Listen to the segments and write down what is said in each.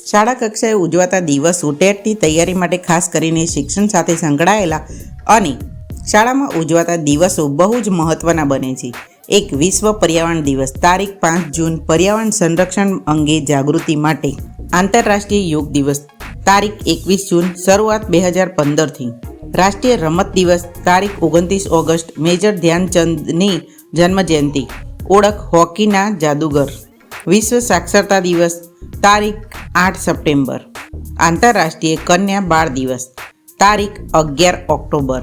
શાળા કક્ષાએ ઉજવાતા દિવસો ટેટની તૈયારી માટે ખાસ કરીને શિક્ષણ સાથે સંકળાયેલા અને શાળામાં ઉજવાતા દિવસો બહુ જ મહત્ત્વના બને છે. એક વિશ્વ પર્યાવરણ દિવસ તારીખ 5 જૂન પર્યાવરણ સંરક્ષણ અંગે જાગૃતિ માટે. આંતરરાષ્ટ્રીય યોગ દિવસ તારીખ 21 જૂન શરૂઆત 2015થી. રાષ્ટ્રીય રમત દિવસ તારીખ 29 ઓગસ્ટ મેજર ધ્યાનચંદની જન્મજયંતિ. ઓળખ હોકીના જાદુગર. વિશ્વ સાક્ષરતા દિવસ તારીખ 8 સપ્ટેમ્બર. આંતરરાષ્ટ્રીય કન્યા બાળ દિવસ તારીખ 11 ઓક્ટોબર.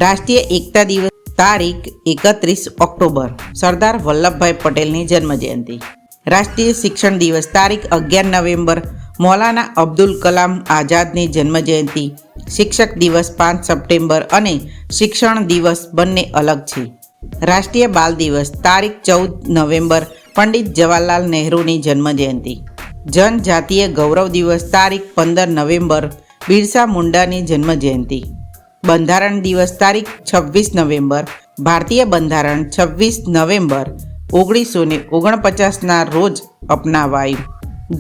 રાષ્ટ્રીય એકતા દિવસ તારીખ 31 ઓક્ટોબર. સરદાર વલ્લભભાઈ પટેલની જન્મજયંતિ. રાષ્ટ્રીય શિક્ષણ દિવસ તારીખ 11 નવેમ્બર. મૌલાના અબ્દુલ કલામ આઝાદની જન્મજયંતિ. શિક્ષક દિવસ 5 સપ્ટેમ્બર અને શિક્ષણ દિવસ બંને અલગ છે. રાષ્ટ્રીય બાલ દિવસ તારીખ 14 નવેમ્બર. પંડિત જવાહરલાલ નહેરુની જન્મજયંતિ. જનજાતીય ગૌરવ દિવસ તારીખ 15 નવેમ્બર. બિરસા મુંડાની જન્મજયંતિ. બંધારણ દિવસ તારીખ 26 નવેમ્બર. ભારતીય બંધારણ 26 નવેમ્બર 1949ના રોજ અપનાવાયું.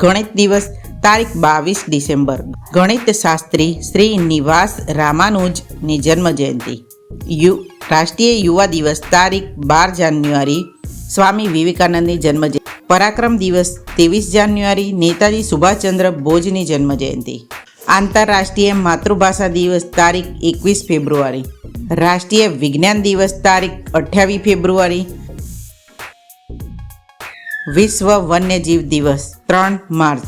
ગણિત દિવસ તારીખ 22 ડિસેમ્બર. ગણિત શાસ્ત્રી શ્રી નિવાસ રામાનુજની જન્મજયંતિ. રાષ્ટ્રીય યુવા દિવસ તારીખ 12 જાન્યુઆરી. સ્વામી વિવેકાનંદની જન્મજયંતિ. પરાક્રમ દિવસ 23 જાન્યુઆરી. નેતાજી સુભાષચંદ્ર બોઝની જન્મજયંતિ. આંતરરાષ્ટ્રીય માતૃભાષા દિવસ તારીખ 21 ફેબ્રુઆરી. રાષ્ટ્રીય વિજ્ઞાન દિવસ તારીખ 28 ફેબ્રુઆરી. વિશ્વ વન્યજીવ દિવસ 3 માર્ચ.